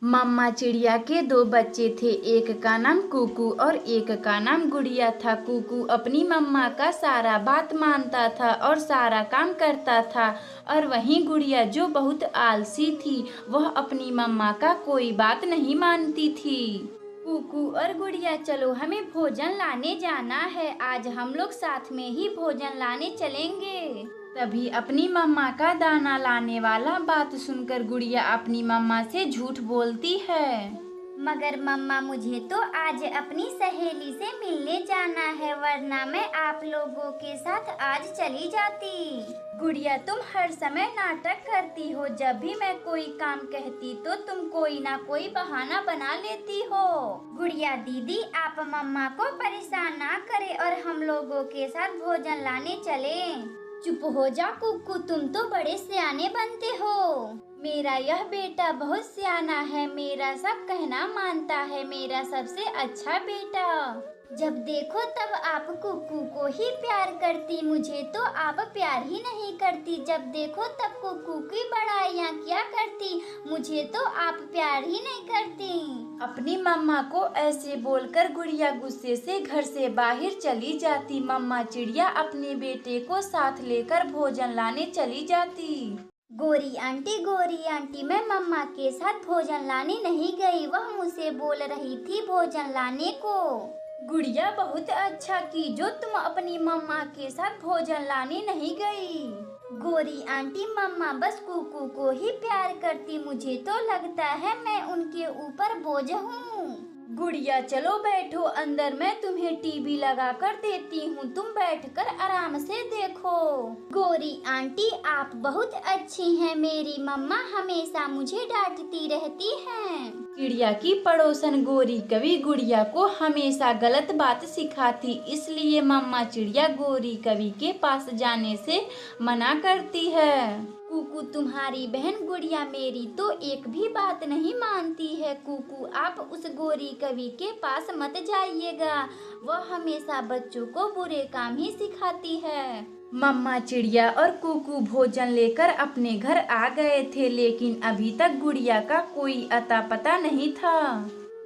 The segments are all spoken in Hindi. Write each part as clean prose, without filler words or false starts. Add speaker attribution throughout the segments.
Speaker 1: मम्मा चिड़िया के दो बच्चे थे। एक का नाम कुकू और एक का नाम गुड़िया था। कुकू अपनी मम्मा का सारा बात मानता था और सारा काम करता था, और वहीं गुड़िया जो बहुत आलसी थी, वह अपनी मम्मा का कोई बात नहीं मानती थी। कुकू और गुड़िया, चलो हमें भोजन लाने जाना है, आज हम लोग साथ में ही भोजन लाने चलेंगे। तभी अपनी मम्मा का दाना लाने वाला बात सुनकर गुड़िया अपनी मम्मा से झूठ बोलती है।
Speaker 2: मगर मम्मा, मुझे तो आज अपनी सहेली से मिलने जाना है, वरना मैं आप लोगों के साथ आज चली जाती।
Speaker 1: गुड़िया, तुम हर समय नाटक करती हो। जब भी मैं कोई काम कहती तो तुम कोई ना कोई बहाना बना लेती हो।
Speaker 2: गुड़िया दीदी, आप मम्मा को परेशान ना करें और हम लोगों के साथ भोजन लाने चलें।
Speaker 1: चुप हो जा कुक्कू, तुम तो बड़े सियाने बनते हो। मेरा यह बेटा बहुत सियाना है, मेरा सब कहना मानता है, मेरा सबसे अच्छा बेटा।
Speaker 2: जब देखो तब आप कुक्कू को ही प्यार करती, मुझे तो आप प्यार ही नहीं करती। जब देखो तब कुक्कू की बड़ाइयाँ किया करती, मुझे तो आप प्यार ही नहीं करती।
Speaker 1: अपनी मम्मा को ऐसे बोलकर गुड़िया गुस्से से घर से बाहर चली जाती। मम्मा चिड़िया अपने बेटे को साथ लेकर भोजन लाने चली जाती।
Speaker 2: गोरी आंटी, मैं मम्मा के साथ भोजन लाने नहीं गई, वह मुझसे बोल रही थी भोजन लाने को।
Speaker 1: गुड़िया, बहुत अच्छा की जो तुम अपनी मम्मा के साथ भोजन लाने नहीं गई।
Speaker 2: गोरी आंटी, मम्मा बस कुकू को ही प्यार करती, मुझे तो लगता है मैं उनके ऊपर बोझ हूँ।
Speaker 1: गुड़िया, चलो बैठो अंदर, मैं तुम्हें टीवी लगा कर देती हूँ, तुम बैठकर आराम से देखो।
Speaker 2: गोरी आंटी, आप बहुत अच्छी हैं, मेरी मम्मा हमेशा मुझे डांटती रहती हैं।
Speaker 1: चिड़िया की पड़ोसन गोरी कवि गुड़िया को हमेशा गलत बात सिखाती, इसलिए मम्मा चिड़िया गोरी कवि के पास जाने से मना करती है।
Speaker 2: कुकू, तुम्हारी बहन गुड़िया मेरी तो एक भी बात नहीं मानती है। कुकू, आप उस गोरी कवि के पास मत जाइएगा, वह हमेशा बच्चों को बुरे काम ही सिखाती है।
Speaker 1: मम्मा चिड़िया और कुकू भोजन लेकर अपने घर आ गए थे, लेकिन अभी तक गुड़िया का कोई अता पता नहीं था।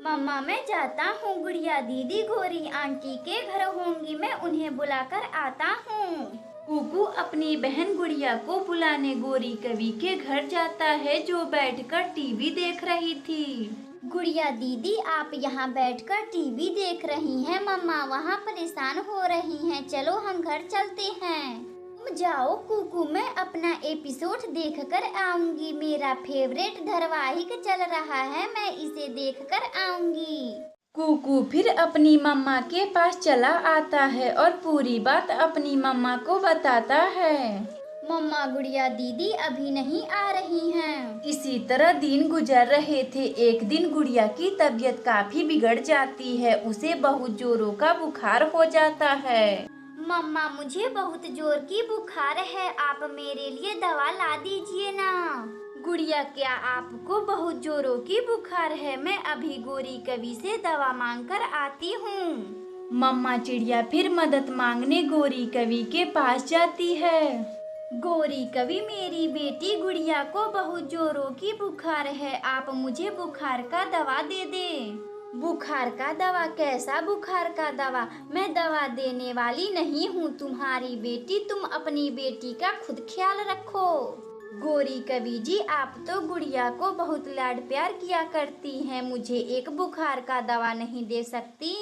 Speaker 2: मम्मा, मैं जाता हूँ, गुड़िया दीदी गोरी आंटी के घर होंगी, मैं उन्हें बुलाकर आता हूँ।
Speaker 1: कुकू अपनी बहन गुड़िया को बुलाने गोरी कवि के घर जाता है, जो बैठकर टीवी देख रही थी।
Speaker 2: गुड़िया दीदी, आप यहाँ बैठकर टीवी देख रही हैं, मम्मा वहाँ परेशान हो रही हैं, चलो हम घर चलते हैं। तुम जाओ कुकू, मैं अपना एपिसोड देखकर आऊंगी, मेरा फेवरेट धारावाहिक चल रहा है, मैं इसे देखकर आऊंगी।
Speaker 1: कुकू फिर अपनी मम्मा के पास चला आता है और पूरी बात अपनी मम्मा को बताता है।
Speaker 2: मम्मा, गुड़िया दीदी अभी नहीं आ रही हैं।
Speaker 1: इसी तरह दिन गुजर रहे थे। एक दिन गुड़िया की तबीयत काफी बिगड़ जाती है, उसे बहुत जोरों का बुखार हो जाता है।
Speaker 2: मम्मा, मुझे बहुत जोर की बुखार है, आप मेरे लिए दवा ला दीजिए ना।
Speaker 1: गुड़िया, क्या आपको बहुत जोरों की बुखार है? मैं अभी गोरी कवि से दवा मांग कर आती हूँ। मम्मा चिड़िया फिर मदद मांगने गोरी कवि के पास जाती है।
Speaker 2: गोरी कवि, मेरी बेटी गुड़िया को बहुत जोरों की बुखार है, आप मुझे बुखार का दवा दे दें।
Speaker 1: बुखार का दवा? कैसा बुखार का दवा? मैं दवा देने वाली नहीं हूँ तुम्हारी बेटी, तुम अपनी बेटी का खुद ख्याल रखो। गोरी कवि जी, आप तो गुड़िया को बहुत लाड प्यार किया करती हैं, मुझे एक बुखार का दवा नहीं दे सकती?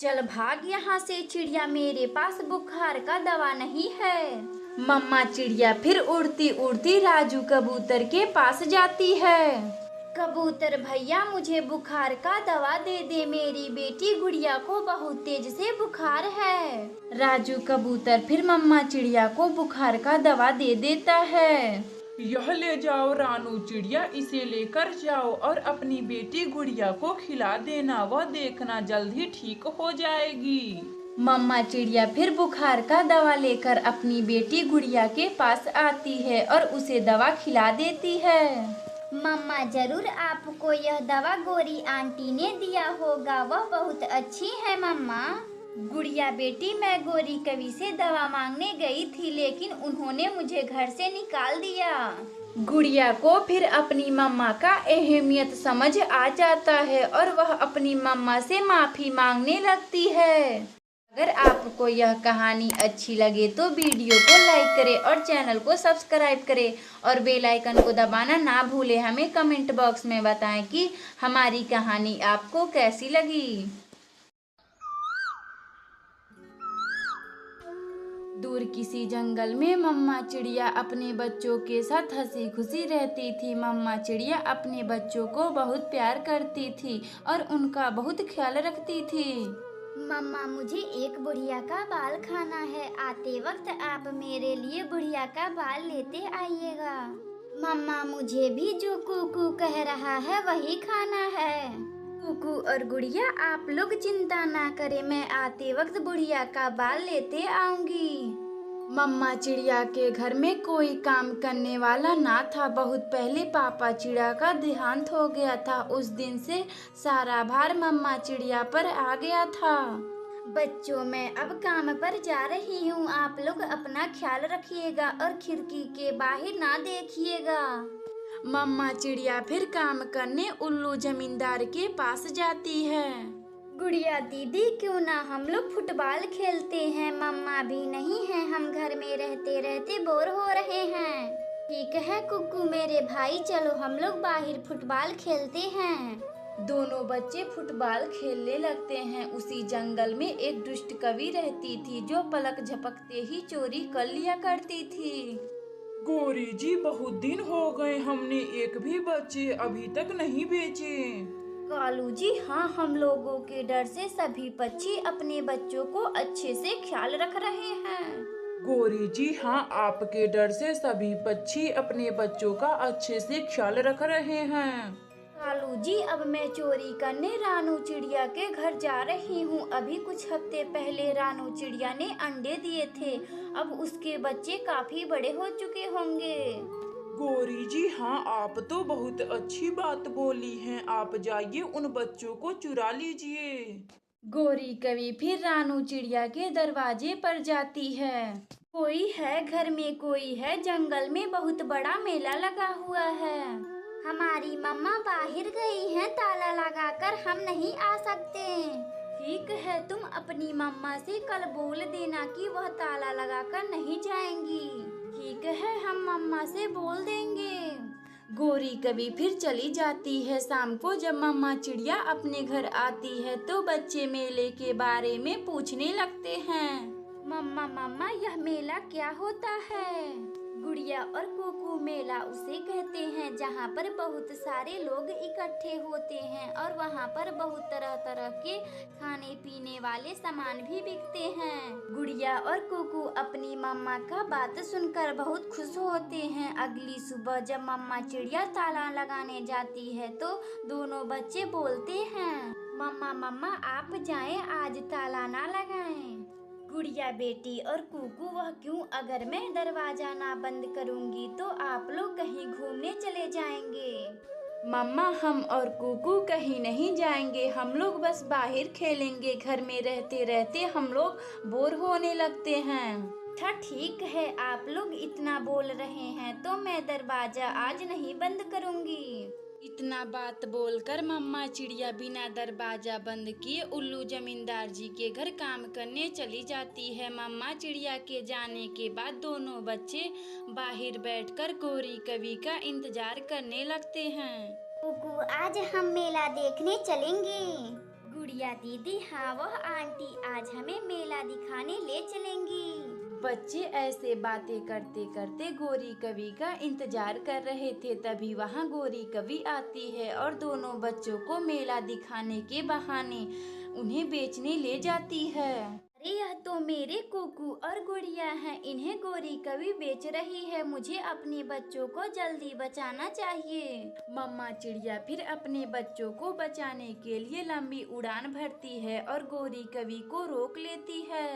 Speaker 1: चल भाग यहाँ से चिड़िया, मेरे पास बुखार का दवा नहीं है। मम्मा चिड़िया फिर उड़ती उड़ती राजू कबूतर के पास जाती है।
Speaker 2: कबूतर भैया, मुझे बुखार का दवा दे दे, मेरी बेटी गुड़िया को बहुत तेज से बुखार है।
Speaker 1: राजू कबूतर फिर मम्मा चिड़िया को बुखार का दवा दे देता है।
Speaker 3: यह ले जाओ रानू चिड़िया, इसे लेकर जाओ और अपनी बेटी गुड़िया को खिला देना, वह देखना जल्द ही ठीक हो जाएगी।
Speaker 1: मम्मा चिड़िया फिर बुखार का दवा लेकर अपनी बेटी गुड़िया के पास आती है और उसे दवा खिला देती है।
Speaker 2: मम्मा, जरूर आपको यह दवा गोरी आंटी ने दिया होगा, वह बहुत अच्छी है मम्मा।
Speaker 1: गुड़िया बेटी, मैं गोरी कवि से दवा मांगने गई थी, लेकिन उन्होंने मुझे घर से निकाल दिया। गुड़िया को फिर अपनी मम्मा का अहमियत समझ आ जाता है और वह अपनी मम्मा से माफ़ी मांगने लगती है। अगर आपको यह कहानी अच्छी लगे तो वीडियो को लाइक करें और चैनल को सब्सक्राइब करें और बेल आइकन को दबाना ना भूलें। हमें कमेंट बॉक्स में बताएं कि हमारी कहानी आपको कैसी लगी। दूर किसी जंगल में मम्मा चिड़िया अपने बच्चों के साथ हंसी खुशी रहती थी। मम्मा चिड़िया अपने बच्चों को बहुत प्यार करती थी और उनका बहुत ख्याल रखती थी।
Speaker 2: मम्मा, मुझे एक बुढ़िया का बाल खाना है। आते वक्त आप मेरे लिए बुढ़िया का बाल लेते आइएगा। मम्मा, मुझे भी जो कुकू कह रहा है वही खाना है। कुकू और गुड़िया, आप लोग चिंता ना करें, मैं आते वक्त बुढ़िया का बाल लेते आऊंगी।
Speaker 1: मम्मा चिड़िया के घर में कोई काम करने वाला ना था। बहुत पहले पापा चिड़िया का देहांत हो गया था। उस दिन से सारा भार मम्मा चिड़िया पर आ गया था।
Speaker 2: बच्चों, मैं अब काम पर जा रही हूँ। आप लोग अपना ख्याल रखिएगा और खिड़की के बाहर ना देखिएगा।
Speaker 1: मम्मा चिड़िया फिर काम करने उल्लू जमींदार के पास जाती है।
Speaker 2: गुड़िया दीदी, क्यों ना हम लोग फुटबॉल खेलते हैं? मम्मा भी नहीं है, हम घर में रहते रहते बोर हो रहे हैं। ठीक है कुकू मेरे भाई, चलो हम लोग बाहर फुटबॉल खेलते हैं।
Speaker 1: दोनों बच्चे फुटबॉल खेलने लगते हैं। उसी जंगल में एक दुष्ट कवि रहती थी जो पलक झपकते ही चोरी कर लिया करती थी।
Speaker 3: गौरी जी, बहुत दिन हो गए, हमने एक भी बच्चे अभी तक नहीं बेचे।
Speaker 2: कालू जी, हाँ, हम लोगों के डर से सभी पक्षी अपने बच्चों को अच्छे से ख्याल रख रहे हैं।
Speaker 3: गौरी जी, हाँ, आपके डर से सभी पक्षी अपने बच्चों का अच्छे से ख्याल रख रहे हैं।
Speaker 2: कालू जी, अब मैं चोरी करने रानू चिड़िया के घर जा रही हूँ। अभी कुछ हफ्ते पहले रानू चिड़िया ने अंडे दिए थे। अब उसके बच्चे काफी बड़े हो चुके होंगे।
Speaker 3: गौरी जी, हाँ, आप तो बहुत अच्छी बात बोली हैं। आप जाइए उन बच्चों को चुरा लीजिए।
Speaker 1: गौरी कवि फिर रानू चिड़िया के दरवाजे पर जाती है।
Speaker 2: कोई है घर में? कोई है? जंगल में बहुत बड़ा मेला लगा हुआ है। हमारी मम्मा बाहर गई हैं, ताला लगाकर हम नहीं आ सकते। ठीक है, तुम अपनी मम्मा से कल बोल देना कि वह ताला लगाकर नहीं जाएंगी। ठीक है, हम मम्मा से बोल देंगे।
Speaker 1: गौरी कभी फिर चली जाती है। शाम को जब मम्मा चिड़िया अपने घर आती है तो बच्चे मेले के बारे में पूछने लगते हैं।
Speaker 2: मम्मा मम्मा, यह मेला क्या होता है? गुड़िया और कुकू, मेला उसे कहते हैं जहाँ पर बहुत सारे लोग इकट्ठे होते हैं और वहाँ पर बहुत तरह तरह के खाने पीने वाले सामान भी बिकते हैं। गुड़िया और कुकू अपनी मम्मा का बात सुनकर बहुत खुश होते हैं। अगली सुबह जब मम्मा चिड़िया ताला लगाने जाती है तो दोनों बच्चे बोलते हैं, मम्मा मम्मा आप जाएं, आज ताला ना लगाएं। गुड़िया बेटी और कुकू, वह क्यों? अगर मैं दरवाजा ना बंद करूंगी तो आप लोग कहीं घूमने चले जाएंगे।
Speaker 1: मम्मा, हम और कुकू कहीं नहीं जाएंगे, हम लोग बस बाहर खेलेंगे। घर में रहते रहते हम लोग बोर होने लगते हैं।
Speaker 2: अच्छा ठीक है, आप लोग इतना बोल रहे हैं तो मैं दरवाजा आज नहीं बंद करूंगी।
Speaker 1: इतना बात बोलकर मम्मा चिड़िया बिना दरवाजा बंद किए उल्लू जमींदार जी के घर काम करने चली जाती है। मम्मा चिड़िया के जाने के बाद दोनों बच्चे बाहर बैठकर गौरी कवि का इंतजार करने लगते हैं।
Speaker 2: कुकू, आज हम मेला देखने चलेंगे। गुड़िया दीदी, हाँ, वह आंटी आज हमें मेला दिखाने ले चलेंगी।
Speaker 1: बच्चे ऐसे बातें करते करते गौरी कवि का इंतजार कर रहे थे। तभी वहाँ गौरी कवि आती है और दोनों बच्चों को मेला दिखाने के बहाने उन्हें बेचने ले जाती है।
Speaker 2: अरे, यह तो मेरे कुकू और गुड़िया हैं, इन्हें गौरी कवि बेच रही है। मुझे अपने बच्चों को जल्दी बचाना चाहिए।
Speaker 1: मम्मा चिड़िया फिर अपने बच्चों को बचाने के लिए लंबी उड़ान भरती है और गौरी कवि को रोक लेती है।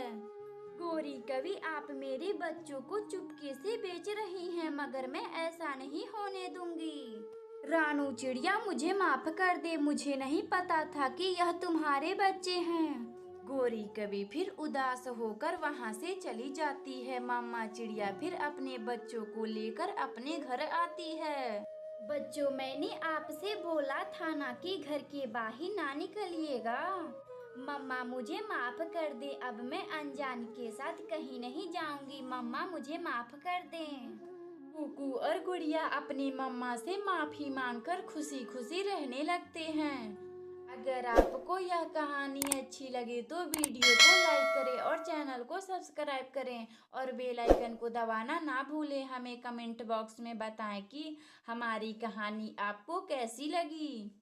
Speaker 2: गौरी कवि, आप मेरे बच्चों को चुपके से बेच रही हैं, मगर मैं ऐसा नहीं होने दूंगी।
Speaker 1: रानू चिड़िया, मुझे माफ कर दे, मुझे नहीं पता था कि यह तुम्हारे बच्चे हैं। गोरी कभी फिर उदास होकर वहाँ से चली जाती है। मम्मा चिड़िया फिर अपने बच्चों को लेकर अपने घर आती है।
Speaker 2: बच्चों, मैंने आपसे बोला था ना कि घर के बाहर ना निकलिएगा। मम्मा मुझे माफ कर दे, अब मैं अनजान के साथ कहीं नहीं जाऊंगी। मम्मा मुझे माफ कर दें।
Speaker 1: कुकू और गुड़िया अपनी मम्मा से माफी मांगकर खुशी खुशी रहने लगते हैं। अगर आपको यह कहानी अच्छी लगे तो वीडियो को लाइक करें और चैनल को सब्सक्राइब करें और बेल आइकन को दबाना ना भूलें। हमें कमेंट बॉक्स में बताएं कि हमारी कहानी आपको कैसी लगी।